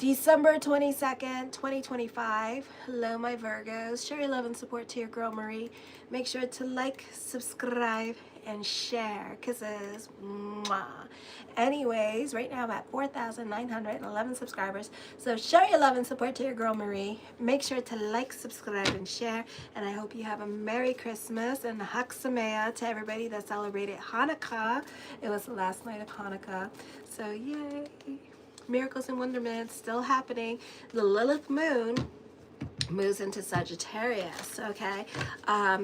December 22nd, 2025. Hello, my Virgos. Show your love and support to your girl, Marie. Make sure to like, subscribe, and share. Kisses. Mwah. Anyways, right now I'm at 4,911 subscribers. So show your love and support to your girl, Marie. Make sure to like, subscribe, and share. And I hope you have a Merry Christmas and Chag Sameach to everybody that celebrated Hanukkah. It was the last night of Hanukkah. So yay. Miracles and wonderments still happening. The Lilith moon moves into Sagittarius, okay?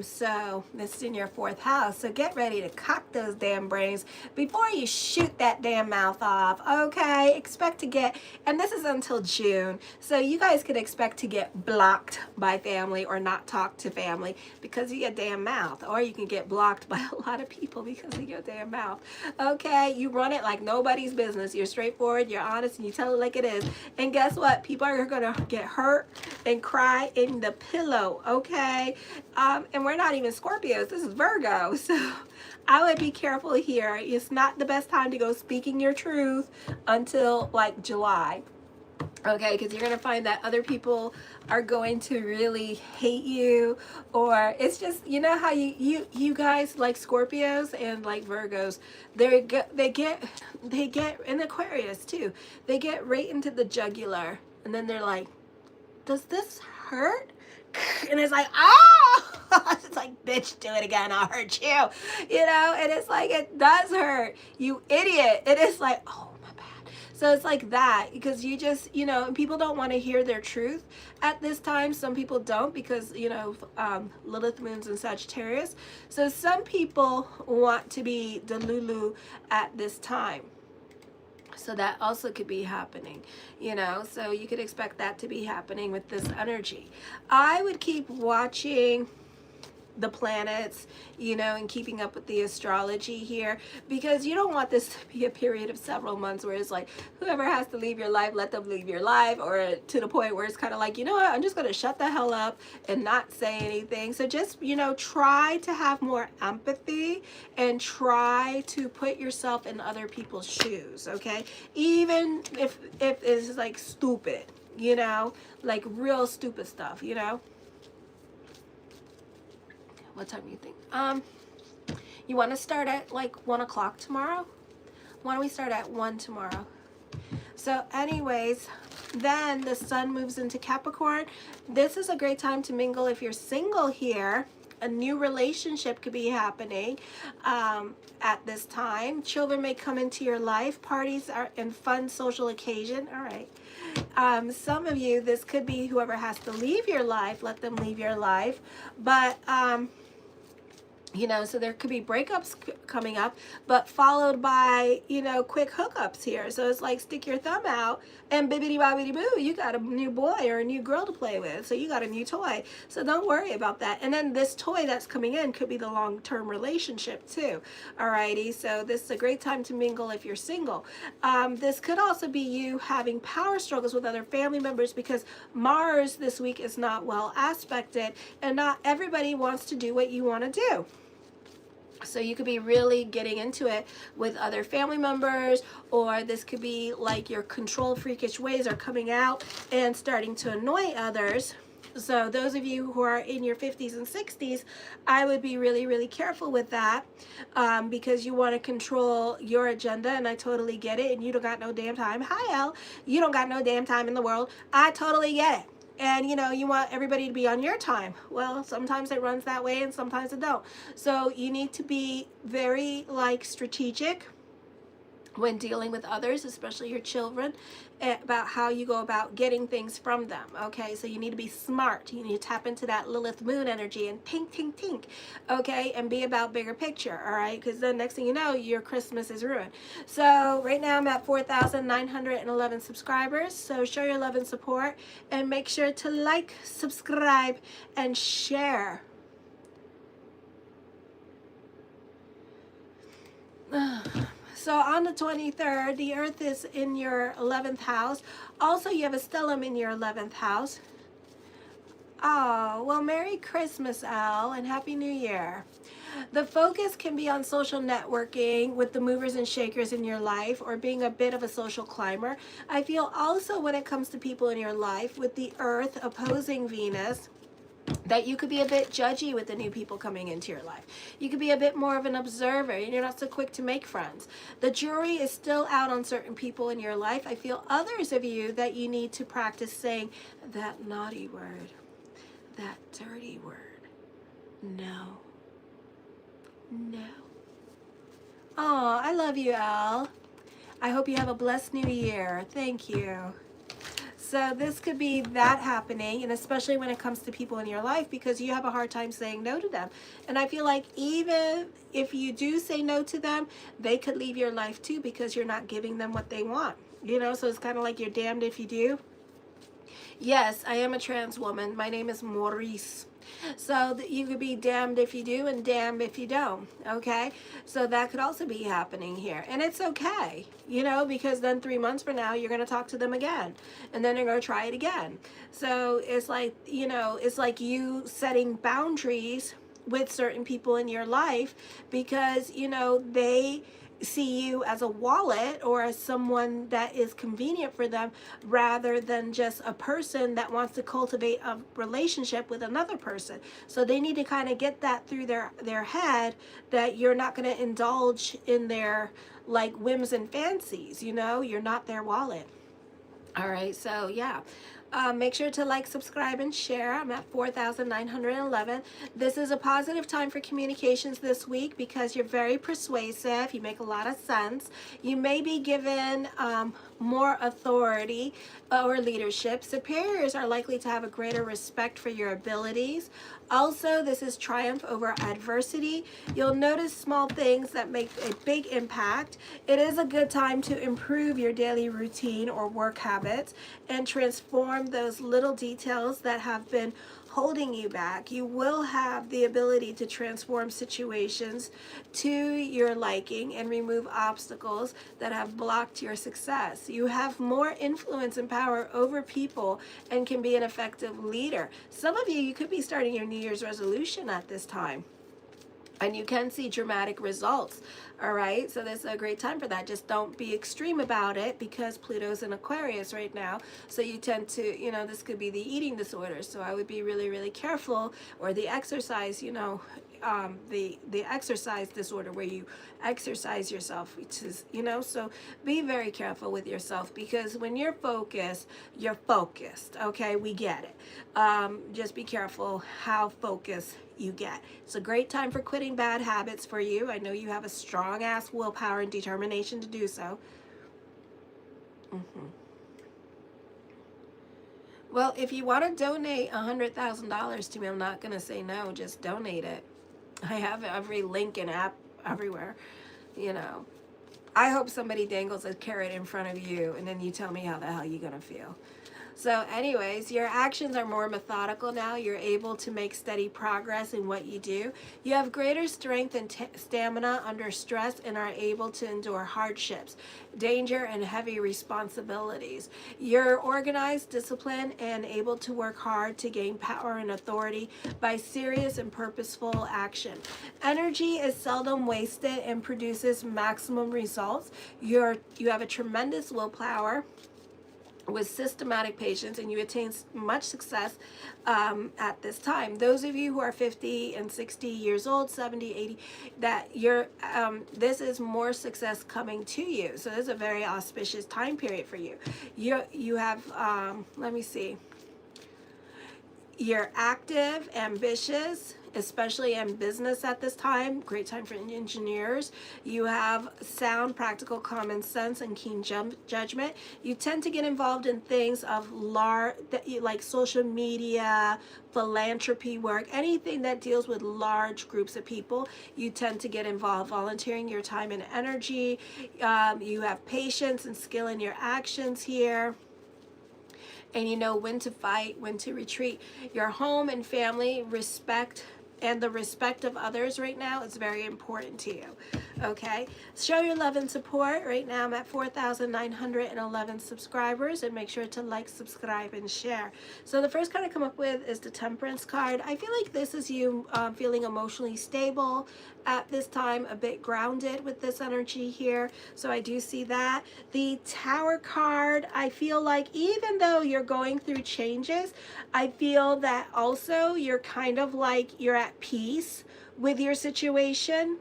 So this is in your 4th house. So get ready to cock those damn brains before you shoot that damn mouth off, okay? Expect to get, and this is until June, so you guys could expect to get blocked by family or not talk to family because of your damn mouth, or you can get blocked by a lot of people because of your damn mouth, okay? You run it like nobody's business. You're straightforward, you're honest, and you tell it like it is. And guess what? People are gonna get hurt and cry in the pillow, okay? And we're not even Scorpios, this is Virgo, so I would be careful here. It's not the best time to go speaking your truth until like July, okay? Because you're gonna find that other people are going to really hate you, or it's just, you know how you guys like Scorpios and like Virgos, they get in Aquarius too, they get right into the jugular, and then they're like, does this hurt? And it's like, oh, it's like, bitch, do it again, I'll hurt you, you know? And it's like, it does hurt, you idiot. It is like, oh, my bad. So it's like that, because you just, you know, people don't want to hear their truth at this time. Some people don't, because, you know, Lilith moon's in Sagittarius. So some people want to be Delulu at this time. So that also could be happening, you know, so you could expect that to be happening with this energy. I would keep watching the planets, you know, and keeping up with the astrology here, because you don't want this to be a period of several months where it's like, whoever has to leave your life, let them leave your life, or to the point where it's kind of like, you know what, I'm just going to shut the hell up and not say anything. So just, you know, try to have more empathy and try to put yourself in other people's shoes, okay? Even if it's like stupid, you know, like real stupid stuff, you know? What time do you think? You want to start at like 1 o'clock tomorrow? Why don't we start at 1 tomorrow? So anyways, then the sun moves into Capricorn. This is a great time to mingle if you're single here. A new relationship could be happening at this time. Children may come into your life. Parties are in fun social occasion. All right. Some of you, this could be whoever has to leave your life. Let them leave your life. But you know, so there could be breakups coming up, but followed by, you know, quick hookups here. So it's like, stick your thumb out and bibbidi bobbidi boo, you got a new boy or a new girl to play with. So you got a new toy. So don't worry about that. And then this toy that's coming in could be the long-term relationship too. Alrighty. So this is a great time to mingle if you're single. This could also be you having power struggles with other family members, because Mars this week is not well aspected, and not everybody wants to do what you want to do. So you could be really getting into it with other family members, or this could be like your control freakish ways are coming out and starting to annoy others. So those of you who are in your 50s and 60s, I would be really, really careful with that, because you want to control your agenda, and I totally get it, and you don't got no damn time. Hi, Elle. You don't got no damn time in the world. I totally get it. And, you know, you want everybody to be on your time. Well, sometimes it runs that way and sometimes it don't. So you need to be very, like, strategic when dealing with others, especially your children, about how you go about getting things from them, okay? So you need to be smart. You need to tap into that Lilith moon energy and tink, tink, tink, okay? And be about bigger picture, all right? Because then next thing you know, your Christmas is ruined. So right now I'm at 4,911 subscribers. So show your love and support, and make sure to like, subscribe, and share. So on the 23rd, the Earth is in your 11th house. Also, you have a stellium in your 11th house. Oh, well, Merry Christmas, Al, and Happy New Year. The focus can be on social networking with the movers and shakers in your life or being a bit of a social climber. I feel also when it comes to people in your life with the Earth opposing Venus, that you could be a bit judgy with the new people coming into your life. You could be a bit more of an observer and you're not so quick to make friends. The jury is still out on certain people in your life. I feel others of you that you need to practice saying that naughty word, that dirty word. No. No. Oh, I love you, Al. I hope you have a blessed new year. Thank you. So this could be that happening, and especially when it comes to people in your life, because you have a hard time saying no to them. And I feel like even if you do say no to them, they could leave your life too because you're not giving them what they want. You know, so it's kind of like you're damned if you do. Yes, I am a trans woman. My name is Maurice. So you could be damned if you do and damned if you don't, okay? So that could also be happening here. And it's okay, you know, because then 3 months from now, you're going to talk to them again. And then you're going to try it again. So it's like, you know, it's like you setting boundaries with certain people in your life because, you know, they see you as a wallet or as someone that is convenient for them rather than just a person that wants to cultivate a relationship with another person. So they need to kind of get that through their head that you're not going to indulge in their like whims and fancies, you know, you're not their wallet. All right, so yeah. Make sure to like, subscribe, and share. I'm at 4,911. This is a positive time for communications this week because you're very persuasive. You make a lot of sense. You may be given more authority or leadership. Superiors are likely to have a greater respect for your abilities. Also, this is triumph over adversity. You'll notice small things that make a big impact. It is a good time to improve your daily routine or work habits and transform those little details that have been holding you back. You will have the ability to transform situations to your liking and remove obstacles that have blocked your success. You have more influence and power over people and can be an effective leader. Some of you could be starting your New Year's resolution at this time. And you can see dramatic results, all right? So this is a great time for that. Just don't be extreme about it because Pluto's in Aquarius right now. So you tend to, you know, this could be the eating disorder. So I would be really, really careful. Or the exercise, you know, the exercise disorder where you exercise yourself, which is, you know, so be very careful with yourself because when you're focused, okay? We get it. Just be careful how focused you get. It's a great time for quitting bad habits for you. I know you have a strong ass willpower and determination to do so. Well, if you want to donate $100,000 to me, I'm not going to say no. Just donate it. I have every link and app everywhere, you know. I hope somebody dangles a carrot in front of you and then you tell me how the hell you're going to feel. So anyways, your actions are more methodical now. You're able to make steady progress in what you do. You have greater strength and stamina under stress and are able to endure hardships, danger, and heavy responsibilities. You're organized, disciplined, and able to work hard to gain power and authority by serious and purposeful action. Energy is seldom wasted and produces maximum results. You have a tremendous willpower with systematic patience, and you attain much success at this time. Those of you who are 50 and 60 years old, 70, 80, that you're this is more success coming to you. So this is a very auspicious time period for you. You have let me see. You're active, ambitious, especially in business at this time. Great time for engineers. You have sound, practical common sense and keen judgment. You tend to get involved in things of like social media, philanthropy work, anything that deals with large groups of people. You tend to get involved, volunteering your time and energy. You have patience and skill in your actions here. And you know when to fight, when to retreat. Your home and family respect and the respect of others right now is very important to you. Okay, show your love and support. Right now I'm at 4,911 subscribers, and make sure to like, subscribe, and share. So the first card I come up with is the Temperance card. I feel like this is you feeling emotionally stable at this time, a bit grounded with this energy here. So I do see that. The Tower card, I feel like even though you're going through changes, I feel that also you're kind of like you're at peace with your situation,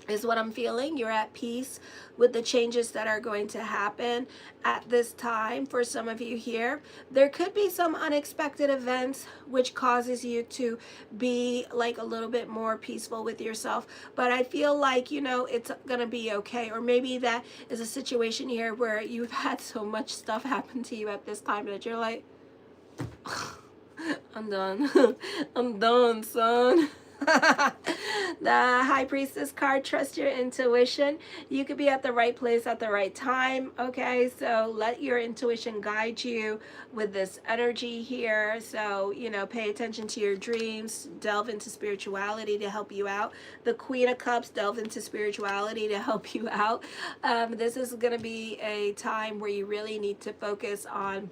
is what I'm feeling. You're at peace with the changes that are going to happen at this time. For some of you here, there could be some unexpected events which causes you to be like a little bit more peaceful with yourself, but I feel like, you know, it's gonna be okay. Or maybe that is a situation here where you've had so much stuff happen to you at this time that you're like, I'm done. I'm done, son. The High Priestess card, trust your intuition. You could be at the right place at the right time. Okay, so let your intuition guide you with this energy here. So, you know, pay attention to your dreams, delve into spirituality to help you out. The Queen of Cups, delve into spirituality to help you out. This is going to be a time where you really need to focus on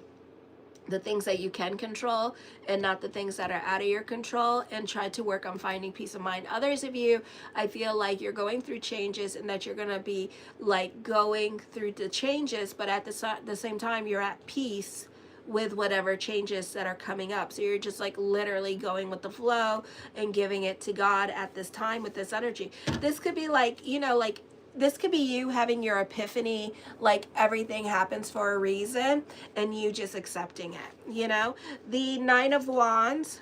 the things that you can control and not the things that are out of your control, and try to work on finding peace of mind. Others of you, I feel like you're going through changes and that you're going to be like going through the changes, but at the same time you're at peace with whatever changes that are coming up. So you're just like literally going with the flow and giving it to God at this time with this energy. This could be like, you know, like this could be you having your epiphany, like everything happens for a reason and you just accepting it, you know. The Nine of Wands,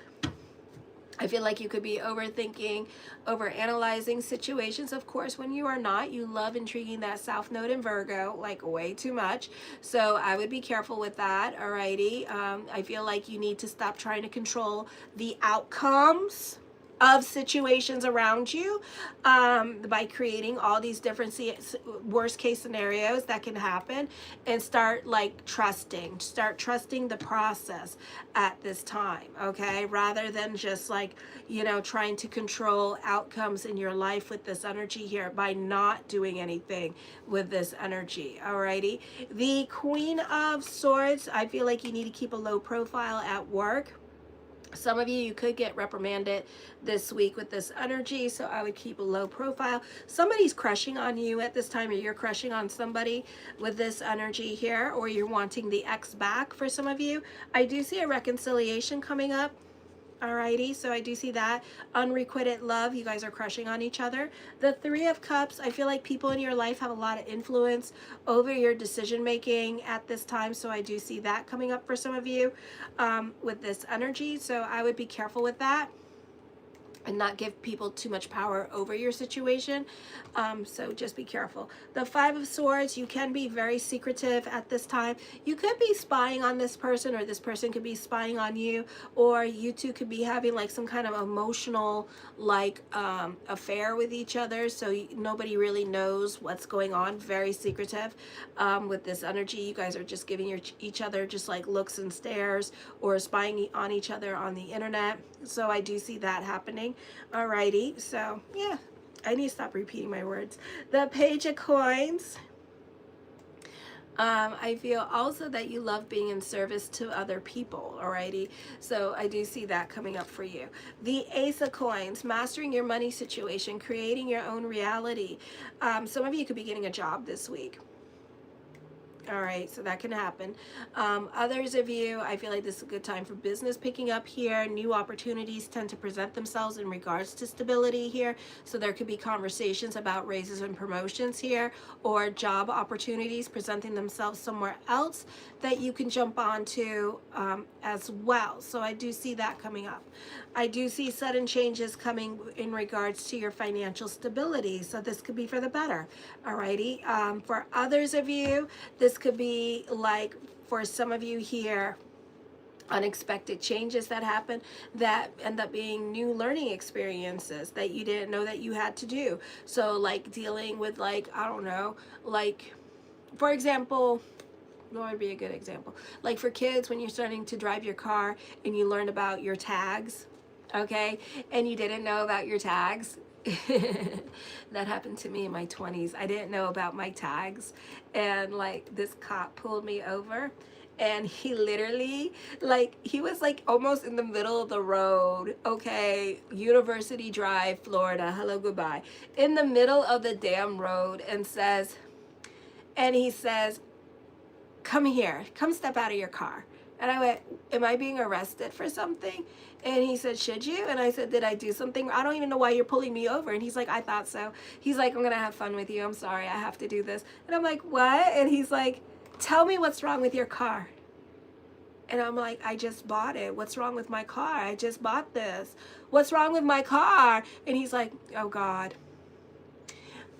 I feel like you could be overthinking, overanalyzing situations. Of course, when you are not, you love intriguing that South Node in Virgo, like way too much. So I would be careful with that, alrighty. I feel like you need to stop trying to control the outcomes of situations around you by creating all these different worst case scenarios that can happen, and start trusting the process at this time, okay, rather than just like, you know, trying to control outcomes in your life with this energy here by not doing anything with this energy. Alrighty, the Queen of Swords, I feel like you need to keep a low profile at work. Some of you could get reprimanded this week with this energy, so I would keep a low profile. Somebody's crushing on you at this time, or you're crushing on somebody with this energy here, or you're wanting the ex back for some of you. I do see a reconciliation coming up. Alrighty, so I do see that. Unrequited love, you guys are crushing on each other. The Three of Cups, I feel like people in your life have a lot of influence over your decision making at this time, so I do see that coming up for some of you with this energy, so I would be careful with that and not give people too much power over your situation. So just be careful. The Five of Swords, you can be very secretive at this time. You could be spying on this person, or this person could be spying on you, or you two could be having like some kind of emotional like affair with each other, so nobody really knows what's going on. Very secretive with this energy. You guys are just giving each other just like looks and stares, or spying on each other on the internet. So I do see that happening. Alrighty, so yeah, I need to stop repeating my words. The Page of Coins, I feel also that you love being in service to other people, alrighty, so I do see that coming up for you. The Ace of Coins, mastering your money situation, creating your own reality. Some of you could be getting a job this week. All right, so that can happen. Others of you, I feel like this is a good time for business picking up here. New opportunities tend to present themselves in regards to stability here. So there could be conversations about raises and promotions here, or job opportunities presenting themselves somewhere else that you can jump onto as well. So I do see that coming up. I do see sudden changes coming in regards to your financial stability. So this could be for the better. Alrighty. For others of you, this could be like, for some of you here, unexpected changes that happen that end up being new learning experiences that you didn't know that you had to do. So like dealing with like, I don't know, like for example, what would be a good example? Like for kids, when you're starting to drive your car and you learn about your tags, okay, and you didn't know about your tags. That happened to me in my 20s. I didn't know about my tags, and like this cop pulled me over, and he literally, like, he was like almost in the middle of the road, okay, University Drive, Florida, hello, goodbye, in the middle of the damn road, and he says, come here, come step out of your car. And I went, am I being arrested for something? And he said, should you? And I said, did I do something? I don't even know why you're pulling me over. And he's like, I thought so. He's like, I'm going to have fun with you. I'm sorry, I have to do this. And I'm like, what? And he's like, tell me what's wrong with your car. And I'm like, I just bought it. What's wrong with my car? I just bought this. What's wrong with my car? And he's like, oh God.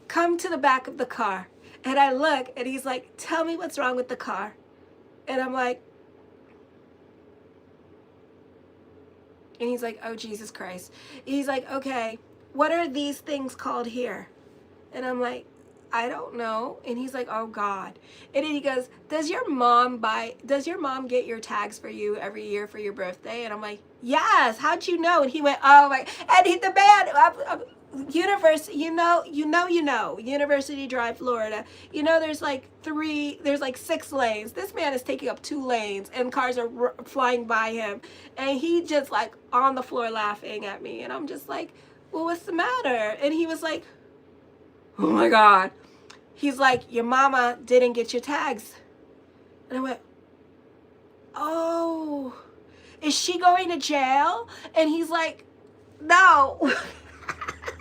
Come to the back of the car. And I look, and he's like, tell me what's wrong with the car. And I'm like, and he's like, oh, Jesus Christ. He's like, okay, what are these things called here? And I'm like, I don't know. And he's like, oh God. And then he goes, does your mom get your tags for you every year for your birthday? And I'm like, yes, how'd you know? And he went, oh my, and the man, University Drive, Florida, there's like 6 lanes. This man is taking up 2 lanes, and cars are flying by him, and he just like on the floor laughing at me, and I'm just like, well, what's the matter? And he was like, oh my God. He's like, your mama didn't get your tags. And I went, oh, is she going to jail? And he's like, no.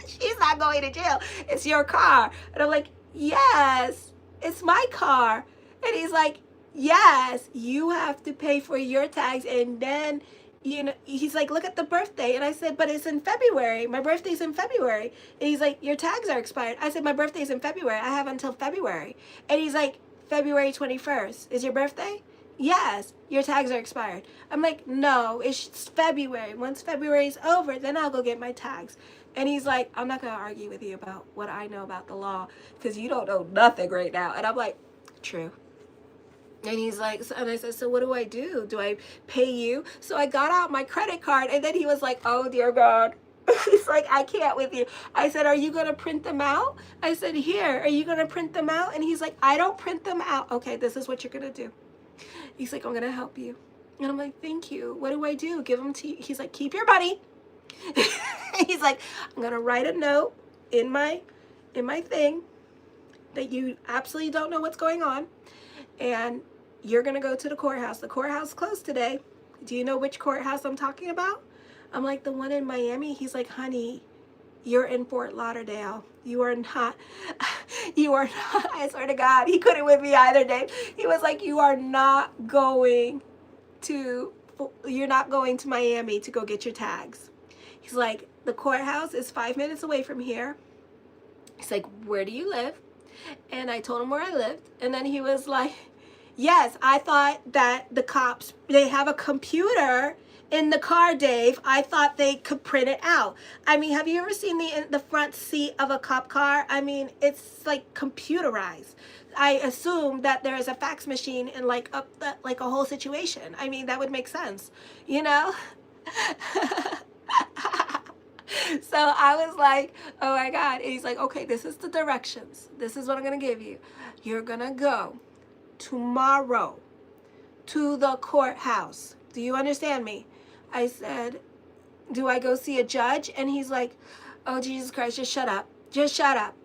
She's not going to jail. It's your car. And I'm like, yes, it's my car. And he's like, yes, you have to pay for your tags. And then, he's like, look at the birthday. And I said, but it's in February. My birthday's in February. And he's like, your tags are expired. I said, my birthday's in February. I have until February. And he's like, February 21st is your birthday? Yes, your tags are expired. I'm like, no, it's February. Once February's over, then I'll go get my tags. And he's like, I'm not going to argue with you about what I know about the law, because you don't know nothing right now. And I'm like, true. And he's like, and I said, so what do I do? Do I pay you? So I got out my credit card, and then he was like, oh, dear God. He's like, I can't with you. I said, are you going to print them out? I said, here, are you going to print them out? And he's like, I don't print them out. Okay, this is what you're going to do. He's like, I'm going to help you. And I'm like, thank you. What do I do? Give them to you. He's like, keep your money. He's like, I'm going to write a note in my thing that you absolutely don't know what's going on. And you're going to go to the courthouse. The courthouse closed today. Do you know which courthouse I'm talking about? I'm like, the one in Miami. He's like, honey, you're in Fort Lauderdale. You are not, I swear to God, he couldn't with me either day. He was like, you're not going to Miami to go get your tags. He's like, the courthouse is 5 minutes away from here. He's like, where do you live? And I told him where I lived. And then he was like, yes, I thought that the cops, they have a computer in the car, Dave. I thought they could print it out. I mean, have you ever seen the front seat of a cop car? I mean, it's like computerized. I assume that there is a fax machine in like a whole situation. I mean, that would make sense, So I was like, oh my God. And he's like, okay, this is the directions. This is what I'm going to give you. You're going to go tomorrow to the courthouse. Do you understand me? I said, do I go see a judge? And he's like, oh, Jesus Christ, just shut up. Just shut up.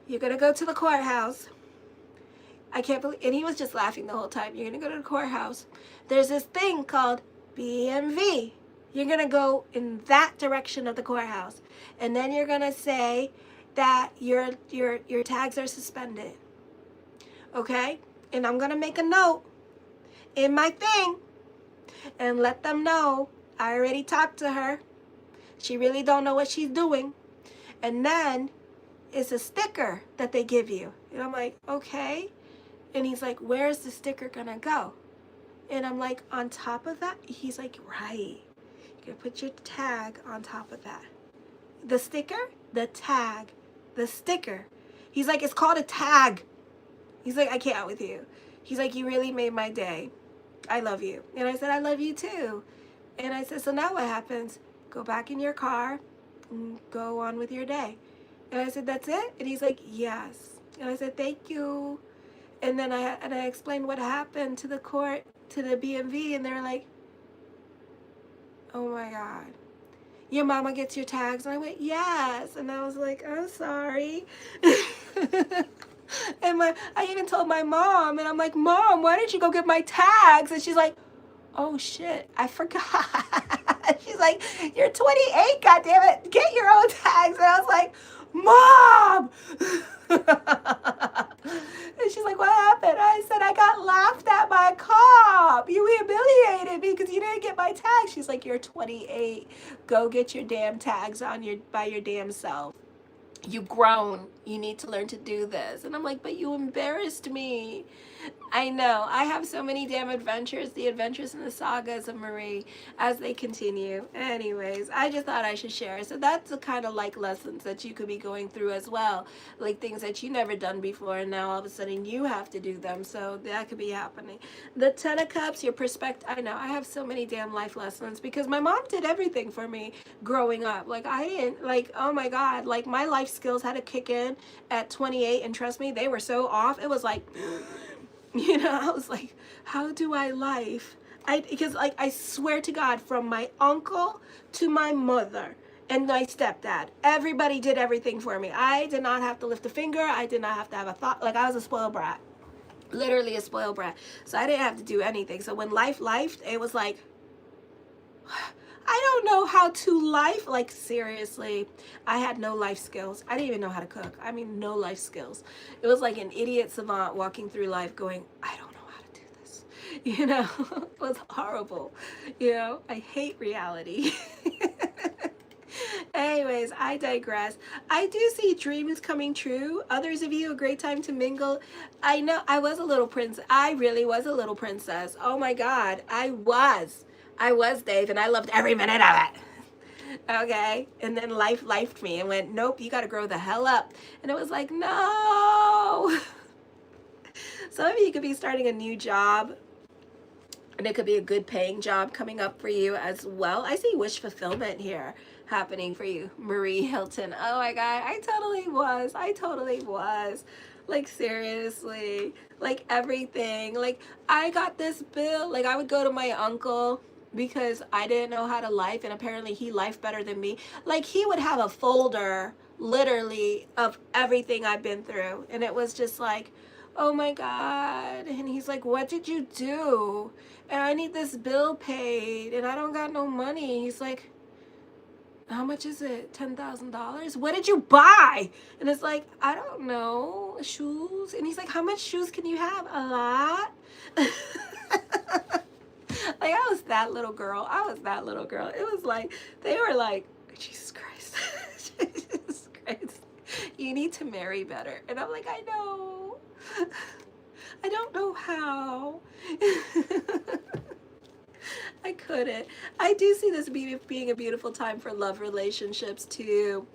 You're going to go to the courthouse. I can't believe, and he was just laughing the whole time. You're going to go to the courthouse. There's this thing called BMV. You're going to go in that direction of the courthouse. And then you're going to say that your tags are suspended. Okay? And I'm going to make a note in my thing and let them know I already talked to her. She really don't know what she's doing. And then it's a sticker that they give you. And I'm like, okay. And he's like, where's the sticker going to go? And I'm like, on top of that? He's like, right. You're going to put your tag on top of that. The sticker, the tag, the sticker. He's like, it's called a tag. He's like, I can't with you. He's like, you really made my day. I love you. And I said, I love you too. And I said, so now what happens? Go back in your car and go on with your day. And I said, that's it? And he's like, yes. And I said, thank you. And then I explained what happened to the court, to the BMV, and they're like, oh my God, your mama gets your tags? And I went, yes. And I was like, I'm sorry. And I even told my mom, and I'm like, Mom, why didn't you go get my tags? And she's like, oh shit, I forgot. She's like, you're 28, goddammit, get your own tags. And I was like, Mom! And she's like, what happened? I said, I got laughed at by a cop. You humiliated me because you didn't get my tags. She's like, you're 28. Go get your damn tags by your damn self. You've grown. You need to learn to do this. And I'm like, but you embarrassed me. I know. I have so many damn adventures, the adventures and the sagas of Marie as they continue. Anyways, I just thought I should share. So that's the kind of like lessons that you could be going through as well. Like things that you never done before and now all of a sudden you have to do them. So that could be happening. The Ten of Cups, your perspective. I know. I have so many damn life lessons because my mom did everything for me growing up. Like I didn't, like, oh my God, like my life skills had to kick in at 28 and trust me, they were so off. It was like, you know, I was like, how do I life? Because like, I swear to God, from my uncle to my mother and my stepdad, everybody did everything for me. I did not have to lift a finger. I did not have to have a thought. Like I was a spoiled brat, literally a spoiled brat. So I didn't have to do anything. So when life lifed, it was like, I don't know how to life. Like seriously, I had no life skills. I didn't even know how to cook. I mean, no life skills. It was like an idiot savant walking through life going, I don't know how to do this. You know, it was horrible. You know, I hate reality. Anyways, I digress. I do see dreams coming true. Others of you, a great time to mingle. I know I was a little princess. I really was a little princess. Oh my God, I was, Dave, and I loved every minute of it. Okay, and then life lifed me and went, nope, you got to grow the hell up. And it was like, no. Some of you could be starting a new job, and it could be a good paying job coming up for you as well. I see wish fulfillment here happening for you, Marie Hilton. Oh my God, I totally was. Like seriously, like everything. Like I got this bill. Like I would go to my uncle because I didn't know how to life, and apparently he lifed better than me. Like he would have a folder literally of everything I've been through, and it was just like, oh my God. And he's like, what did you do? And I need this bill paid and I don't got no money. He's like, how much is it? $10,000? What did you buy? And it's like, I don't know, shoes. And he's like, how much shoes can you have? A lot. Like I was that little girl. It was like, they were like, Jesus Christ. Jesus Christ. You need to marry better. And I'm like, I know. I don't know how. I couldn't. I do see this being a beautiful time for love relationships too,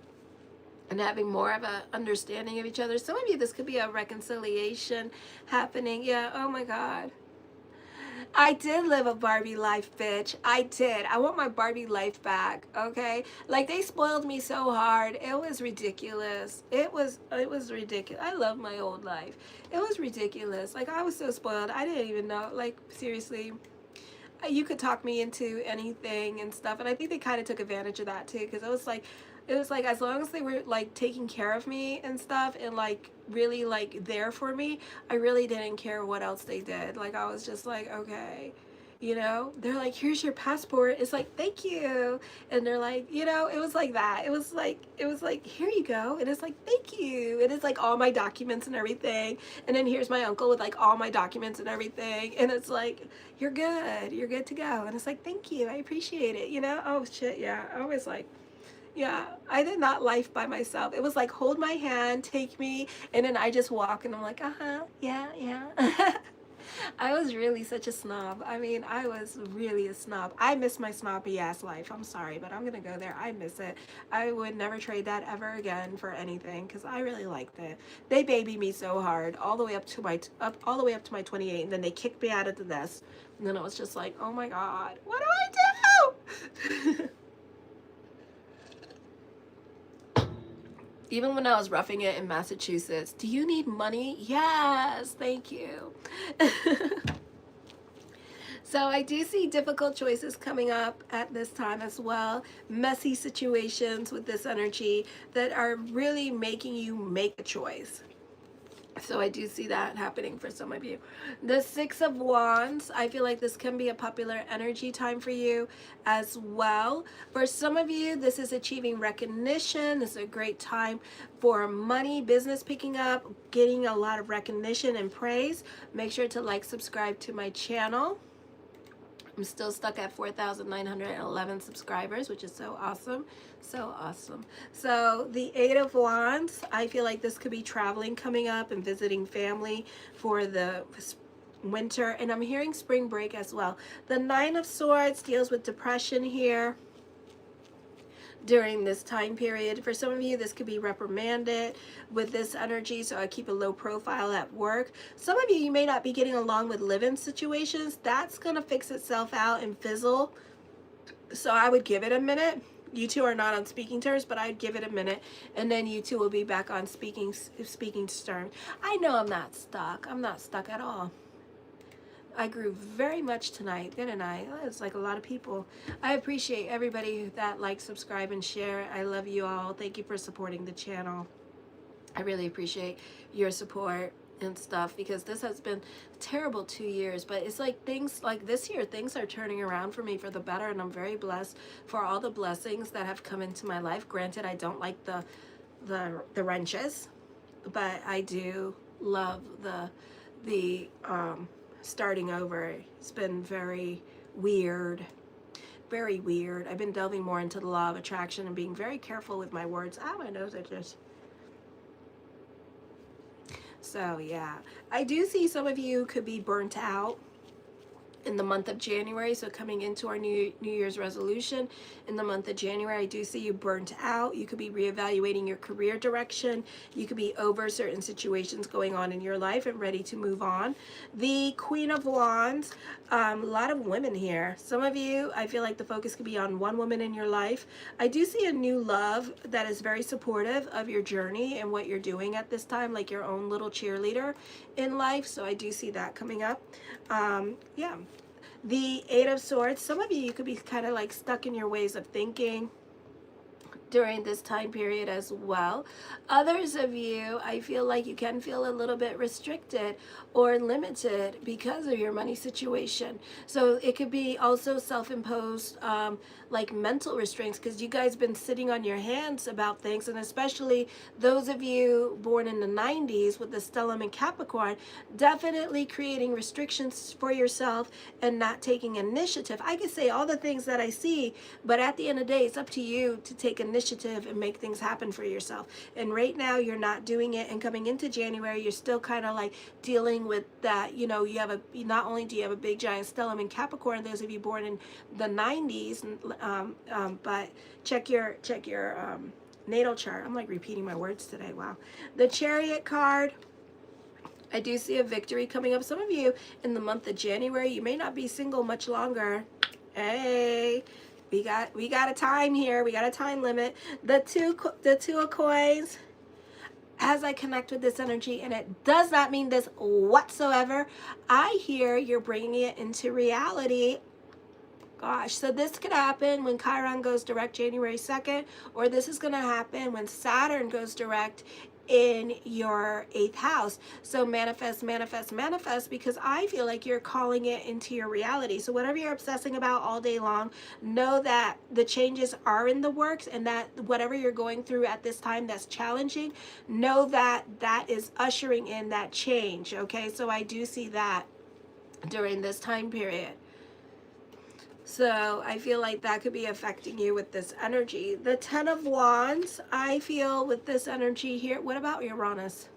and having more of a understanding of each other. Some of you, this could be a reconciliation happening. Yeah, oh my God. I did live a Barbie life, bitch. I did. I want my Barbie life back, okay? Like, they spoiled me so hard. It was ridiculous. It was ridiculous. I love my old life. It was ridiculous. Like, I was so spoiled. I didn't even know. Like, seriously. You could talk me into anything and stuff. And I think they kind of took advantage of that, too. Because it was like, as long as they were like taking care of me and stuff and like really like there for me, I really didn't care what else they did. Like I was just like, okay, you know, they're like, here's your passport. It's like, thank you. And they're like, you know, it was like that. It was like, here you go. And it's like, thank you. And it's like all my documents and everything. And then here's my uncle with like all my documents and everything. And it's like, you're good to go. And it's like, thank you. I appreciate it. You know? Oh shit. Yeah. I was like, yeah, I did not life by myself. It was like, hold my hand, take me, and then I just walk, and I'm like, yeah. I was really such a snob. I mean, I was really a snob. I miss my snobby ass life. I'm sorry, but I'm gonna go there. I miss it. I would never trade that ever again for anything because I really liked it. They babied me so hard all the way up to my 28, and then they kicked me out of the nest. And then it was just like, oh my God, what do I do? Even when I was roughing it in Massachusetts, do you need money? Yes, thank you. So I do see difficult choices coming up at this time as well. Messy situations with this energy that are really making you make a choice. So I do see that happening for some of you. The Six of Wands, I feel like this can be a popular energy time for you as well. For some of you, this is achieving recognition. This is a great time for money, business picking up, getting a lot of recognition and praise. Make sure to like, subscribe to my channel. I'm still stuck at 4,911 subscribers, which is so awesome. So awesome. So the Eight of Wands, I feel like this could be traveling coming up and visiting family for the winter. And I'm hearing spring break as well. The Nine of Swords deals with depression here during this time period. For some of you, this could be reprimanded with this energy, so I keep a low profile at work. Some of you, you may not be getting along with live-in situations. That's going to fix itself out and fizzle. So I would give it a minute. You two are not on speaking terms, but I'd give it a minute, and then you two will be back on speaking terms. I know I'm not stuck. I'm not stuck at all. I grew very much tonight, didn't I? It's like a lot of people. I appreciate everybody that likes, subscribe, and share. I love you all. Thank you for supporting the channel. I really appreciate your support and stuff, because this has been a terrible 2 years, but it's like things like this year, things are turning around for me for the better, and I'm very blessed for all the blessings that have come into my life. Granted, I don't like the wrenches, but I do love the starting over. It's been very weird. Very weird. I've been delving more into the law of attraction and being very careful with my words. Ah, my nose itches. So yeah, I do see some of you could be burnt out in the month of January. So coming into our New Year's resolution in the month of January, I do see you burnt out. You could be reevaluating your career direction. You could be over certain situations going on in your life and ready to move on. The Queen of Wands, a lot of women here. Some of you, I feel like the focus could be on one woman in your life. I do see a new love that is very supportive of your journey and what you're doing at this time, like your own little cheerleader in life. So I do see that coming up. Yeah. The Eight of Swords, some of you could be kind of like stuck in your ways of thinking during this time period as well. Others of you, I feel like you can feel a little bit restricted or limited because of your money situation. So it could be also self-imposed like mental restraints, because you guys been sitting on your hands about things, and especially those of you born in the 90s with the stellium and Capricorn, definitely creating restrictions for yourself and not taking initiative. I could say all the things that I see, but at the end of the day, it's up to you to take initiative and make things happen for yourself. And right now you're not doing it, and coming into January, you're still kind of like dealing with that. You know, you have a, not only do you have a big giant stellium in Capricorn, those of you born in the 90s, but check your natal chart. I'm like repeating my words today. Wow. The Chariot card, I do see a victory coming up. Some of you in the month of January, you may not be single much longer. Hey, we got a time here. We got a time limit. The two of coins, as I connect with this energy, and it does not mean this whatsoever, I hear you're bringing it into reality. Gosh, so this could happen when Chiron goes direct January 2nd, or this is going to happen when Saturn goes direct in your 8th house. So manifest, manifest, manifest, because I feel like you're calling it into your reality. So whatever you're obsessing about all day long, know that the changes are in the works, and that whatever you're going through at this time that's challenging, know that that is ushering in that change. Okay, so I do see that during this time period. So I feel like that could be affecting you with this energy. The Ten of Wands, I feel with this energy here. What about Uranus?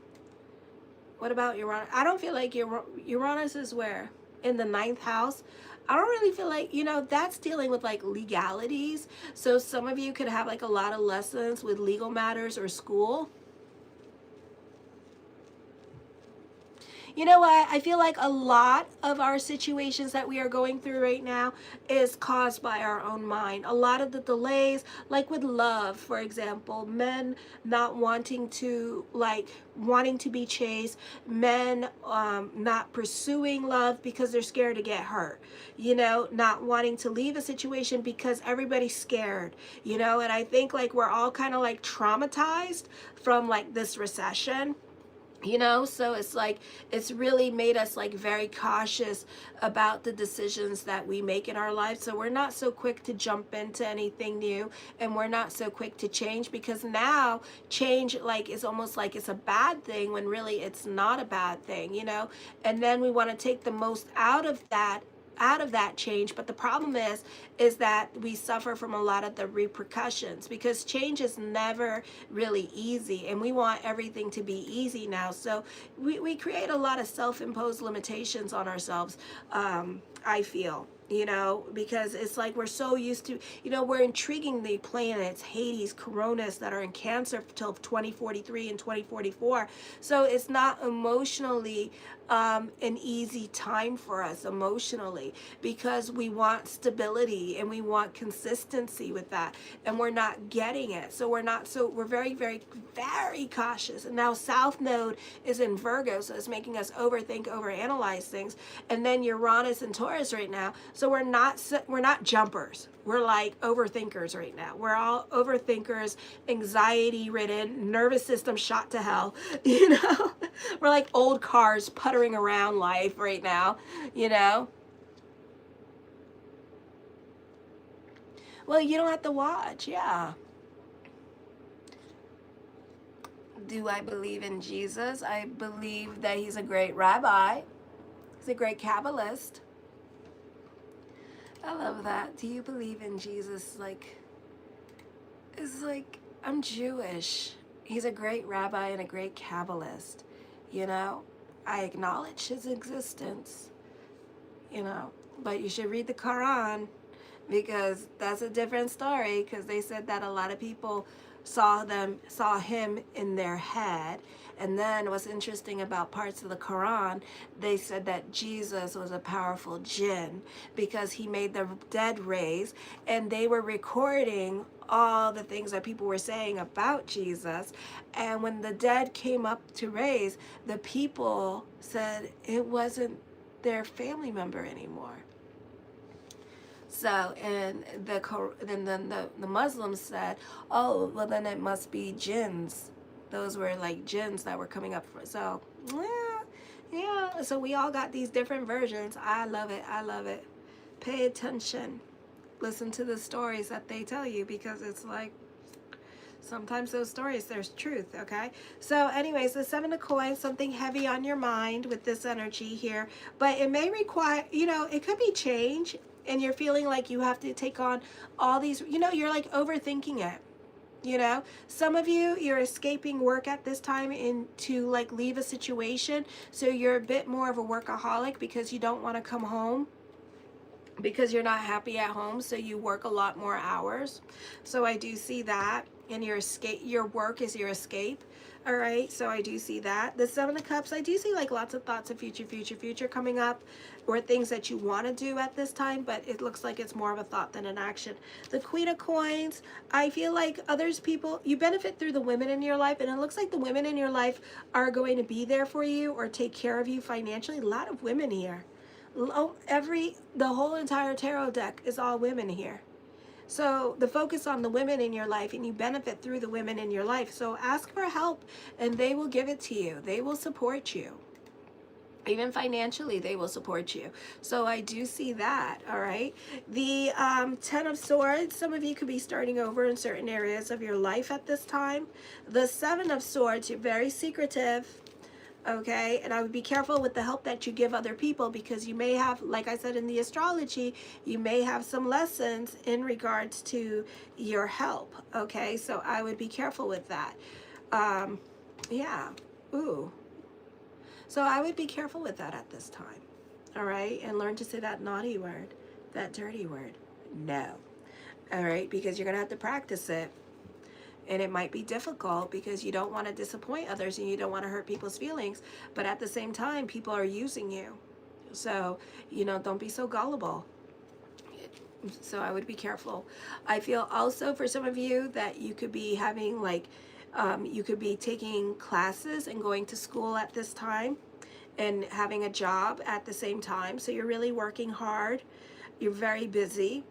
What about Uranus? I don't feel like Uranus is where? In the 9th house. I don't really feel like, you know, that's dealing with like legalities. So some of you could have like a lot of lessons with legal matters or school. You know what? I feel like a lot of our situations that we are going through right now is caused by our own mind. A lot of the delays, like with love, for example, men not wanting to, like, wanting to be chased, men not pursuing love because they're scared to get hurt, you know, not wanting to leave a situation because everybody's scared, you know. And I think like we're all kind of like traumatized from like this recession, you know. So it's like it's really made us like very cautious about the decisions that we make in our lives. So we're not so quick to jump into anything new, and we're not so quick to change, because now change like is almost like it's a bad thing when really it's not a bad thing, you know. And then we want to take the most out of that change. But the problem is that we suffer from a lot of the repercussions, because change is never really easy, and we want everything to be easy now. So we create a lot of self-imposed limitations on ourselves, I feel, you know, because it's like we're so used to, you know, we're intriguing the planets, Hades, Coronas, that are in Cancer till 2043 and 2044. So it's not emotionally an easy time for us emotionally, because we want stability and we want consistency with that, and we're not getting it. So we're very, very, very cautious. And now South Node is in Virgo, so it's making us overthink, overanalyze things. And then Uranus and Taurus right now, so we're not jumpers. We're like overthinkers right now. We're all overthinkers, anxiety ridden, nervous system shot to hell, you know. We're like old cars puttering around life right now, you know. Well, you don't have to watch. Yeah. Do I believe in Jesus? I believe that he's a great rabbi. He's a great Kabbalist. I love that. Do you believe in Jesus? Like, it's like, I'm Jewish. He's a great rabbi and a great Kabbalist. You know, I acknowledge his existence, you know, but you should read the Quran, because that's a different story, because they said that a lot of people saw him in their head. And then what's interesting about parts of the Quran, they said that Jesus was a powerful jinn, because he made the dead raise, and they were recording all the things that people were saying about Jesus. And when the dead came up to raise, the people said it wasn't their family member anymore. So, and then the Muslims said, oh, well then it must be jinns. Those were like jinns that were coming up for. So, yeah. So we all got these different versions. I love it. I love it. Pay attention. Listen to the stories that they tell you, because it's like, sometimes those stories, there's truth, okay? So anyways, the Seven of Coins, something heavy on your mind with this energy here. But it may require, you know, it could be change, and you're feeling like you have to take on all these, you know, you're like overthinking it. You know, some of you, you're escaping work at this time to like leave a situation. So you're a bit more of a workaholic, because you don't want to come home, because you're not happy at home, so you work a lot more hours. So I do see that. And your work is your escape. All right, so I do see that. The Seven of Cups, I do see like lots of thoughts of future coming up, or things that you want to do at this time, but it looks like it's more of a thought than an action. The Queen of Coins, I feel like you benefit through the women in your life, and it looks like the women in your life are going to be there for you or take care of you financially. A lot of women here. The whole entire tarot deck is all women here. So the focus on the women in your life, and you benefit through the women in your life. So ask for help, and they will give it to you. They will support you. Even financially, they will support you. So I do see that, all right? The Ten of Swords, some of you could be starting over in certain areas of your life at this time. The Seven of Swords, you're very secretive. Okay, and I would be careful with the help that you give other people, because you may have, like I said in the astrology, you may have some lessons in regards to your help. Okay, so I would be careful with that. Yeah, ooh. So I would be careful with that at this time. All right, and learn to say that naughty word, that dirty word, no. All right, because you're gonna have to practice it. And it might be difficult because you don't want to disappoint others and you don't want to hurt people's feelings. But at the same time, people are using you. So, you know, don't be so gullible. So I would be careful. I feel also for some of you that you could be having like, you could be taking classes and going to school at this time and having a job at the same time. So you're really working hard. You're very busy.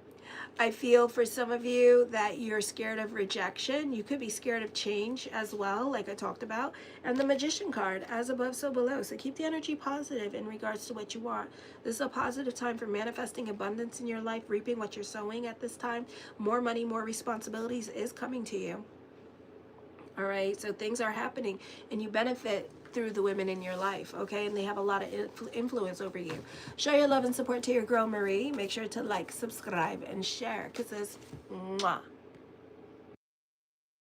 I feel for some of you that you're scared of rejection. You could be scared of change as well, like I talked about. And the Magician card, as above, so below. So keep the energy positive in regards to what you want. This is a positive time for manifesting abundance in your life, reaping what you're sowing at this time. More money, more responsibilities is coming to you. All right, so things are happening and you benefit through the women in your life, okay? And they have a lot of influence over you. Show your love and support to your girl Marie. Make sure to like, subscribe, and share. Kisses. Mwah.